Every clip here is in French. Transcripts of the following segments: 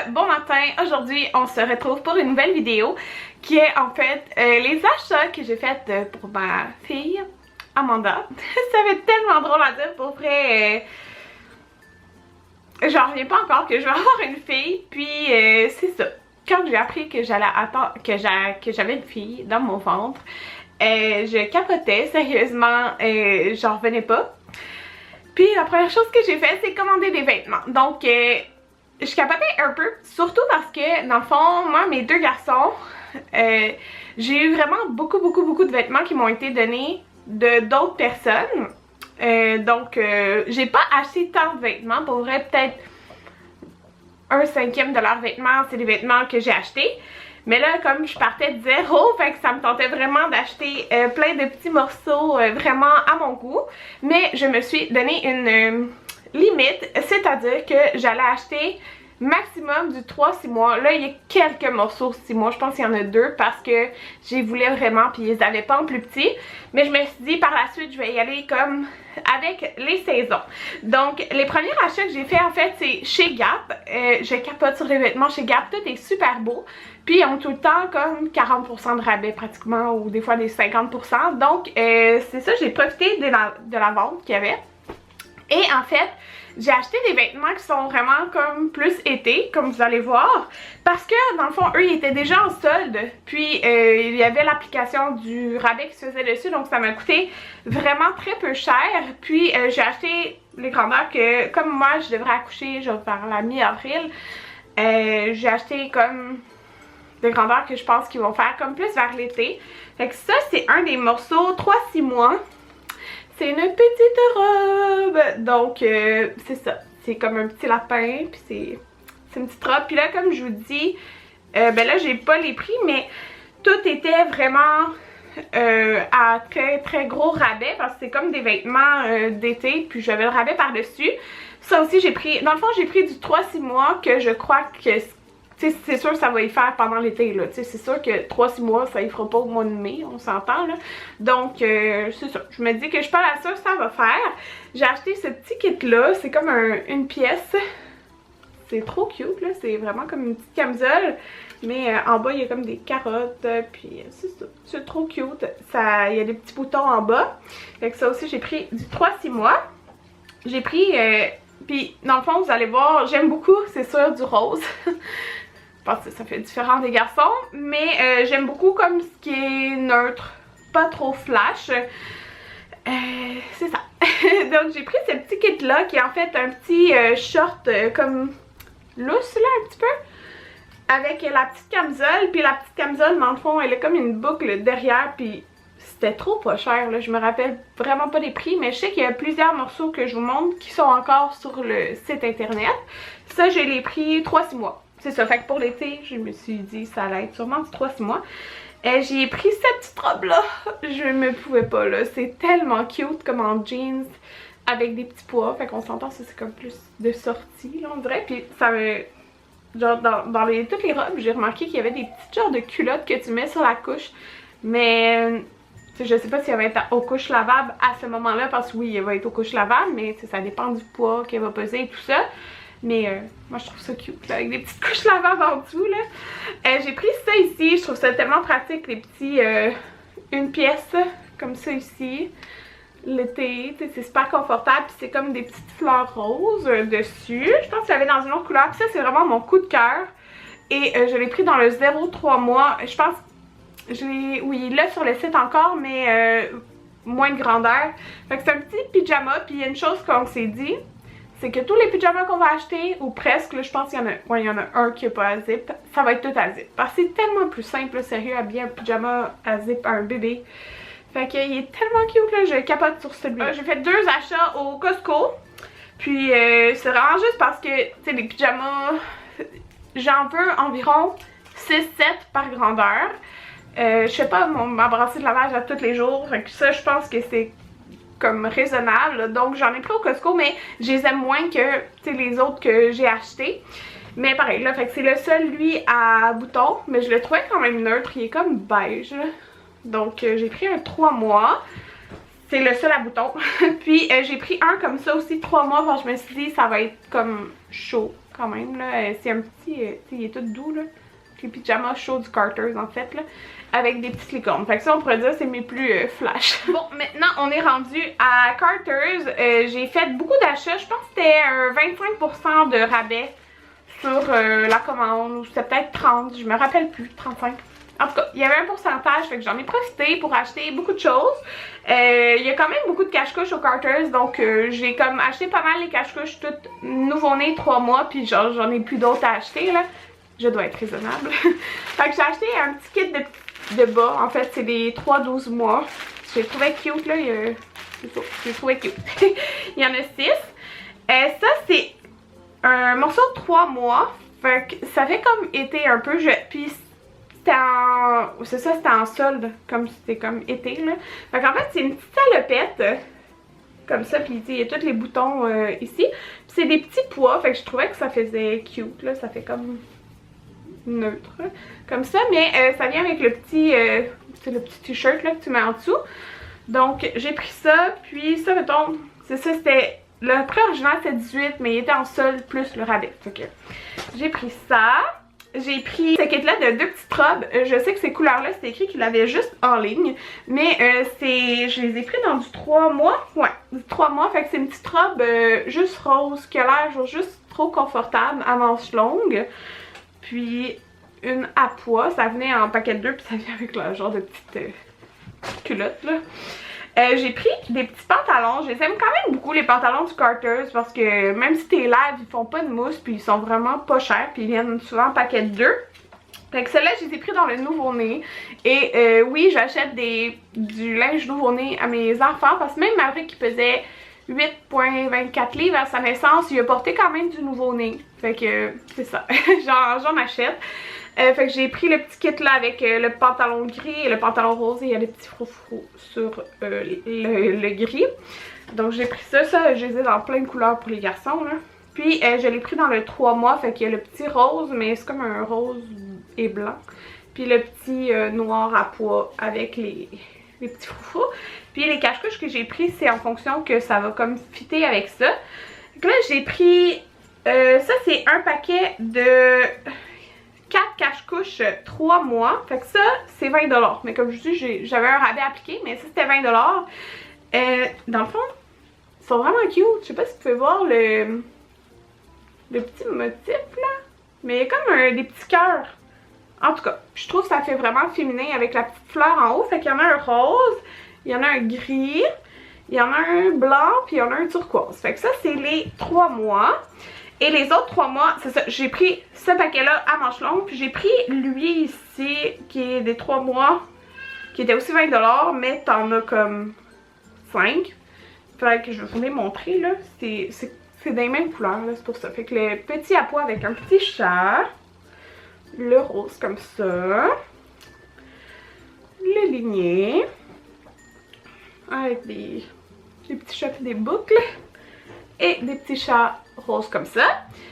bon matin. Aujourd'hui, on se retrouve pour une nouvelle vidéo qui est en fait les achats que j'ai fait pour ma fille, Amanda. Ça va être tellement drôle à dire, pour vrai. J'en reviens pas encore que je vais avoir une fille, puis c'est ça. Quand j'ai appris que j'allais attendre, que j'avais une fille dans mon ventre, je capotais, sérieusement, j'en revenais pas. Puis la première chose que j'ai fait, c'est commander des vêtements. Donc, je capotais un peu, surtout parce que, dans le fond, moi, mes deux garçons, j'ai eu vraiment beaucoup de vêtements qui m'ont été donnés de d'autres personnes. Donc, j'ai pas acheté tant de vêtements. Pour vrai, peut-être 1/5 de leurs vêtements, c'est des vêtements que j'ai achetés. Mais là, comme je partais de zéro, fait que ça me tentait vraiment d'acheter plein de petits morceaux vraiment à mon goût. Mais je me suis donné une limite, c'est-à-dire que j'allais acheter maximum du 3-6 mois. Là, il y a quelques morceaux 6 mois, je pense qu'il y en a 2 parce que j'y voulais vraiment, puis ils n'avaient pas en plus petit. Mais je me suis dit, par la suite, je vais y aller comme avec les saisons. Donc, les premiers achats que j'ai fait, en fait, c'est chez Gap. Je capote sur les vêtements chez Gap, tout est super beau. Puis, ils ont tout le temps comme 40% de rabais pratiquement, ou des fois des 50%. Donc, c'est ça, j'ai profité de la vente qu'il y avait. Et en fait, j'ai acheté des vêtements qui sont vraiment comme plus été, comme vous allez voir. Parce que, dans le fond, eux, ils étaient déjà en solde. Puis, il y avait l'application du rabais qui se faisait dessus. Donc, ça m'a coûté vraiment très peu cher. Puis, j'ai acheté les grandeurs que, comme moi, je devrais accoucher, je vais faire la mi-avril. J'ai acheté comme des grandeurs que je pense qu'ils vont faire comme plus vers l'été. Fait que ça, c'est un des morceaux 3-6 mois. C'est une petite robe, donc c'est ça, c'est comme un petit lapin, puis c'est une petite robe. Puis là, comme je vous dis, ben là j'ai pas les prix, mais tout était vraiment à très gros rabais, parce que c'est comme des vêtements d'été, puis j'avais le rabais par-dessus. Ça aussi j'ai pris, dans le fond j'ai pris du 3-6 mois que je crois que c'est sûr que ça va y faire pendant l'été, là. C'est sûr que 3-6 mois, ça y fera pas au mois de mai, on s'entend, là. Donc, c'est ça. Je me dis que je suis pas la seule, ça va faire. J'ai acheté ce petit kit-là. C'est comme une pièce. C'est trop cute, là. C'est vraiment comme une petite camisole. Mais en bas, il y a comme des carottes. Puis, c'est ça. C'est trop cute. Il y a des petits boutons en bas. Fait que ça aussi, j'ai pris du 3-6 mois. J'ai pris... puis, dans le fond, vous allez voir, j'aime beaucoup, c'est sûr, du rose. Parce que ça fait différent des garçons, mais j'aime beaucoup comme ce qui est neutre, pas trop flash. C'est ça. Donc j'ai pris ce petit kit là qui est en fait un petit short comme lousse là un petit peu, avec la petite camisole. Puis la petite camisole dans le fond elle a comme une boucle derrière, puis c'était trop pas cher là. Je me rappelle vraiment pas des prix, mais je sais qu'il y a plusieurs morceaux que je vous montre qui sont encore sur le site internet. Ça j'ai les pris 3-6 mois. C'est ça, fait que pour l'été, je me suis dit ça allait être sûrement du 3-6 mois. J'ai pris cette petite robe là, je me pouvais pas là, c'est tellement cute comme en jeans avec des petits pois, fait qu'on s'entend, ça c'est comme plus de sortie là on dirait. Puis ça me... genre dans toutes les robes, j'ai remarqué qu'il y avait des petites genres de culottes que tu mets sur la couche. Mais je sais pas si elle va être aux couches lavables à ce moment là, parce que oui, elle va être aux couches lavables, mais ça dépend du poids qu'elle va peser et tout ça. Mais moi je trouve ça cute là, avec des petites couches lavables en dessous là. J'ai pris ça ici, je trouve ça tellement pratique, les petits une pièce comme ça ici. L'été, c'est super confortable, puis c'est comme des petites fleurs roses dessus. Je pense que j'avais dans une autre couleur, puis ça c'est vraiment mon coup de cœur. Et je l'ai pris dans le 0-3 mois, je pense, oui là sur le site encore, mais moins de grandeur. Fait que c'est un petit pyjama, puis il y a une chose qu'on s'est dit, c'est que tous les pyjamas qu'on va acheter, ou presque, là, je pense qu'il y en a un qui n'est pas à zip, ça va être tout à zip. Parce que c'est tellement plus simple, là, sérieux, habiller un pyjama à zip à un bébé. Fait qu'il est tellement cute, là, je capote sur celui-là. J'ai fait 2 achats au Costco. Puis c'est vraiment juste parce que, tu sais, les pyjamas, j'en veux environ 6-7 par grandeur. Je fais pas ma brassée de lavage à tous les jours, fait que ça, je pense que c'est comme raisonnable, donc j'en ai pris au Costco, mais je les aime moins que les autres que j'ai achetés. Mais pareil là, fait que c'est le seul lui à boutons, mais je le trouvais quand même neutre, il est comme beige. Donc j'ai pris un 3 mois, c'est le seul à boutons. Puis j'ai pris un comme ça aussi 3 mois, parce que je me suis dit ça va être comme chaud quand même, là. C'est un petit, il est tout doux, là. Les pyjamas chauds du Carter's, en fait, là. Avec des petites licornes. Fait que ça, on pourrait dire, c'est mes plus flash. Bon, maintenant, on est rendu à Carter's. J'ai fait beaucoup d'achats. Je pense que c'était un 25% de rabais sur la commande. Ou c'était peut-être 30, je me rappelle plus, 35. En tout cas, il y avait un pourcentage, fait que j'en ai profité pour acheter beaucoup de choses. Il y a quand même beaucoup de cache-couches au Carter's, donc j'ai comme acheté pas mal les cache-couches toutes nouveau-nées 3 mois, puis genre j'en ai plus d'autres à acheter là. Je dois être raisonnable. Fait que j'ai acheté un petit kit de bas, en fait c'est des 3-12 mois. J'ai trouvé cute là, c'est ça, j'ai trouvé cute. Il y en a 6. Ça c'est un morceau de 3 mois, fait que ça fait comme été un peu, puis c'est ça, c'était en solde, comme c'était comme été là. Fait qu'en fait c'est une petite salopette, comme ça, puis il y a tous les boutons ici. Puis c'est des petits pois, fait que je trouvais que ça faisait cute là, ça fait comme neutre, comme ça, mais ça vient avec le petit, c'est le petit t-shirt là que tu mets en dessous. Donc j'ai pris ça, puis ça mettons, c'est ça, c'était, le prix original c'était 18, mais il était en solde plus le rabais. Fait que j'ai pris ça. J'ai pris ce kit là de 2 petites robes. Je sais que ces couleurs là c'est écrit qu'il avait juste en ligne, mais je les ai pris dans du 3 mois. Ouais, du 3 mois, fait que c'est une petite robe juste rose qui a l'air juste trop confortable à manches longues. Puis une à pois, ça venait en paquet de 2 puis ça vient avec le genre de petite culotte là. J'ai pris des petits pantalons. Je les aime quand même beaucoup les pantalons du Carter's parce que même si t'es live, ils font pas de mousse puis ils sont vraiment pas chers puis ils viennent souvent en paquet de 2. Fait que ceux-là, je les ai pris dans le nouveau-né. Et oui, j'achète du linge nouveau-né à mes enfants parce que même Maverick qui pesait 8,24 livres à sa naissance, il a porté quand même du nouveau-né. Fait que c'est ça, j'en achète. Fait que j'ai pris le petit kit là avec le pantalon gris et le pantalon rose et il y a des petits froufrous sur le gris. Donc j'ai pris ça, je les ai dans plein de couleurs pour les garçons là. Puis je l'ai pris dans le 3 mois, fait qu'il y a le petit rose, mais c'est comme un rose et blanc. Puis le petit noir à pois avec les petits froufrous. Puis les cache-couches que j'ai pris, c'est en fonction que ça va comme fitter avec ça. Donc là j'ai pris, ça c'est un paquet de 4 cache-couches 3 mois. Fait que ça, c'est 20$. Mais comme je dis, j'avais un rabais appliqué, mais ça c'était 20$. Dans le fond, ils sont vraiment cute. Je sais pas si vous pouvez voir le petit motif là. Mais il y a comme des petits cœurs. En tout cas, je trouve que ça fait vraiment féminin avec la petite fleur en haut. Fait qu'il y en a un rose, il y en a un gris, il y en a un blanc, puis il y en a un turquoise. Fait que ça, c'est les 3 mois. Et les autres 3 mois, c'est ça, j'ai pris ce paquet-là à manches longues, puis j'ai pris lui ici, qui est des 3 mois, qui était aussi 20$, mais t'en as comme 5. Fait que je vais vous les montrer, là. C'est des mêmes couleurs, là, c'est pour ça. Fait que le petit à pois avec un petit chat, le rose comme ça, le ligné, avec des petits chats et des boucles, et des petits chats roses comme ça.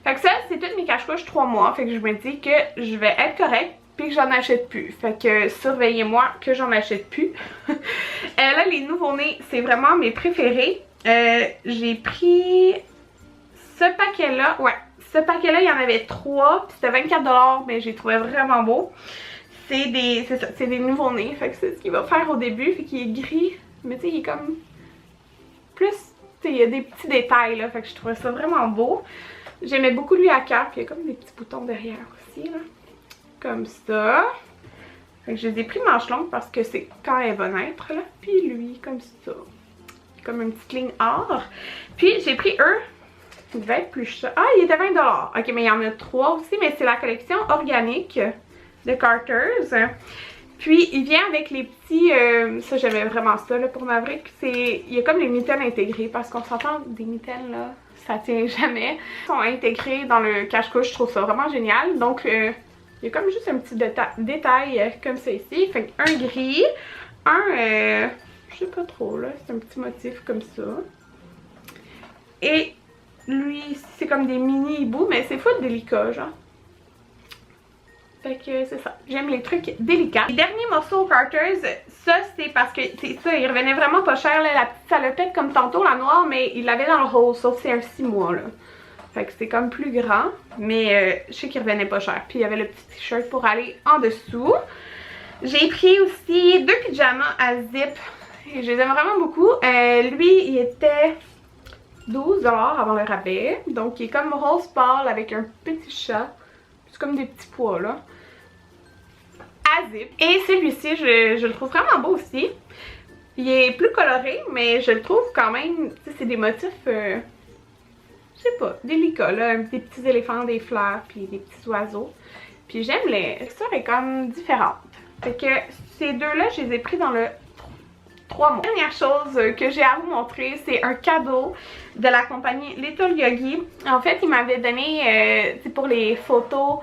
Fait que ça, c'est toutes mes cache-couches 3 mois. Fait que je me dis que je vais être correcte puis que j'en achète plus. Fait que surveillez-moi que j'en achète plus. Là, les nouveaux-nés, c'est vraiment mes préférés. J'ai pris ce paquet-là. Ouais, ce paquet-là, il y en avait 3. Puis c'était 24$, mais j'ai trouvé vraiment beau. C'est des nouveaux-nés. Fait que c'est ce qu'il va faire au début. Fait qu'il est gris. Mais tu sais, il est comme plus... Il y a des petits détails là, fait que je trouvais ça vraiment beau. J'aimais beaucoup lui à cœur, puis il y a comme des petits boutons derrière aussi là. Comme ça. Fait que je les ai pris manches longues parce que c'est quand elle va naître là. Puis lui, comme ça. Comme une petite ligne or. Puis j'ai pris eux. Il devait être plus cher. Ah, il était 20$. Ok, mais il y en a 3 aussi, mais c'est la collection organique de Carter's. Puis il vient avec les petits, ça j'aimais vraiment ça là, pour Maverick, il y a comme les mitaines intégrées parce qu'on s'entend des mitaines là, ça tient jamais. Ils sont intégrés dans le cache-couche, je trouve ça vraiment génial. Donc il y a comme juste un petit détail comme ça ici. Fait un gris, je sais pas trop là, c'est un petit motif comme ça. Et lui c'est comme des mini hiboux, mais c'est full délicat genre. Fait que c'est ça, j'aime les trucs délicats. Les derniers morceaux au Carter's, ça c'est parce que c'est ça, il revenait vraiment pas cher là, la petite salopette comme tantôt, la noire, mais il l'avait dans le rose, sauf c'est un 6 mois là. Fait que c'est comme plus grand, mais je sais qu'il revenait pas cher. Puis il y avait le petit t-shirt pour aller en dessous. J'ai pris aussi 2 pyjamas à zip. Et je les aime vraiment beaucoup. Lui, il était 12$ avant le rabais. Donc il est comme rose pâle avec un petit chat. C'est comme des petits pois là. À zip. Et celui-ci, je le trouve vraiment beau aussi. Il est plus coloré, mais je le trouve quand même, tu sais, c'est des motifs, je sais pas, délicats là, des petits éléphants, des fleurs, puis des petits oiseaux. Puis j'aime les textures est comme différente. Fait que ces deux-là, je les ai pris dans le 3 mois. La dernière chose que j'ai à vous montrer, c'est un cadeau de la compagnie Little Yogi. En fait, ils m'avaient donné, pour les photos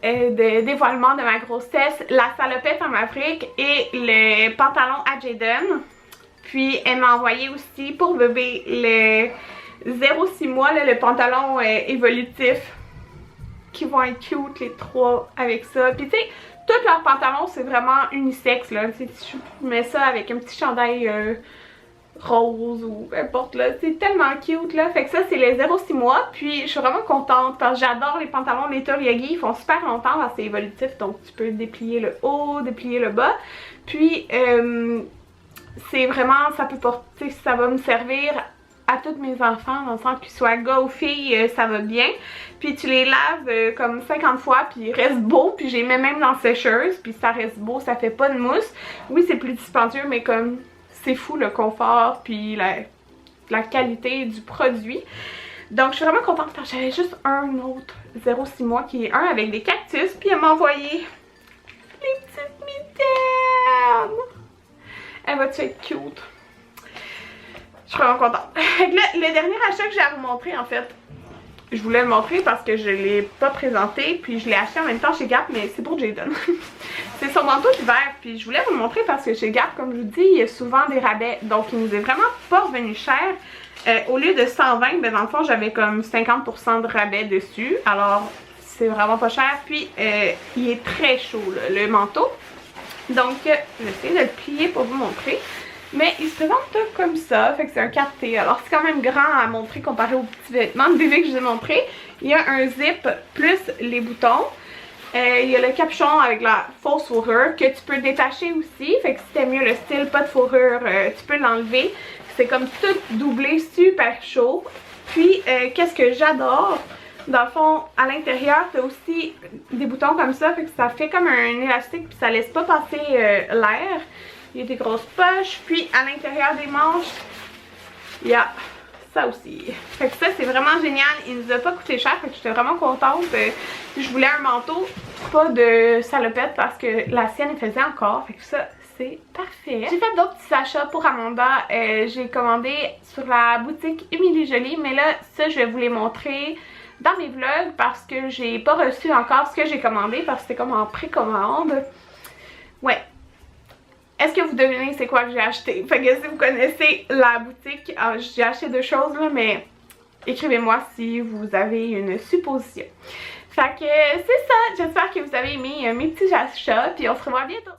de dévoilement de ma grossesse, la salopette en Maverick et le pantalon à Jaden. Puis elle m'a envoyé aussi pour bébé le 0-6 mois, là, le pantalon évolutif, qui vont être cute les trois avec ça. Puis tu sais, tous leurs pantalons c'est vraiment unisexe là. Tu mets ça avec un petit chandail rose ou peu importe là, c'est tellement cute là. Fait que ça c'est les 0-6 mois, puis je suis vraiment contente parce que j'adore les pantalons Little Yogi, ils font super longtemps parce que c'est évolutif, donc tu peux déplier le haut, déplier le bas, puis c'est vraiment, ça peut porter, ça va me servir à tous mes enfants, dans le sens qu'ils soient gars ou filles, ça va bien. Puis tu les laves comme 50 fois, puis ils restent beaux, puis je les mets même dans la sécheuse, puis ça reste beau, ça fait pas de mousse. Oui c'est plus dispendieux, mais comme c'est fou le confort puis la qualité du produit. Donc je suis vraiment contente parce que j'avais juste un autre 0-6 mois qui est un avec des cactus. Puis elle m'a envoyé les petites mitaines. Elle va-tu être cute? Je suis vraiment contente. Le dernier achat que j'ai à vous montrer en fait, je voulais le montrer parce que je l'ai pas présenté, puis je l'ai acheté en même temps chez Gap, mais c'est pour Jaden. C'est son manteau d'hiver, puis je voulais vous le montrer parce que chez Gap, comme je vous dis, il y a souvent des rabais, donc il nous est vraiment pas revenu cher. Au lieu de 120, ben dans le fond j'avais comme 50% de rabais dessus, alors c'est vraiment pas cher, puis il est très chaud là, le manteau. Donc j'essaie de le plier pour vous montrer. Mais il se présente comme ça, fait que c'est un 4T. Alors c'est quand même grand à montrer comparé aux petits vêtements de bébé que je vous ai montré. Il y a un zip plus les boutons. Il y a le capuchon avec la fausse fourrure que tu peux détacher aussi. Fait que si t'aimes mieux le style pas de fourrure, tu peux l'enlever. C'est comme tout doublé, super chaud. Puis qu'est-ce que j'adore, dans le fond à l'intérieur t'as aussi des boutons comme ça, fait que ça fait comme un élastique puis ça laisse pas passer l'air. Il y a des grosses poches, puis à l'intérieur des manches, il y a ça aussi. Fait que ça c'est vraiment génial, il nous a pas coûté cher, fait que j'étais vraiment contente. Je voulais un manteau, pas de salopette parce que la sienne elle faisait encore, fait que ça c'est parfait. J'ai fait d'autres petits achats pour Amanda, j'ai commandé sur la boutique Émilie Jolie, mais là ça je vais vous les montrer dans mes vlogs parce que j'ai pas reçu encore ce que j'ai commandé parce que c'était comme en précommande. Ouais. Est-ce que vous devinez c'est quoi que j'ai acheté? Fait que si vous connaissez la boutique, j'ai acheté 2 choses là, mais écrivez-moi si vous avez une supposition. Fait que c'est ça, j'espère que vous avez aimé mes petits achats, puis on se revoit bientôt.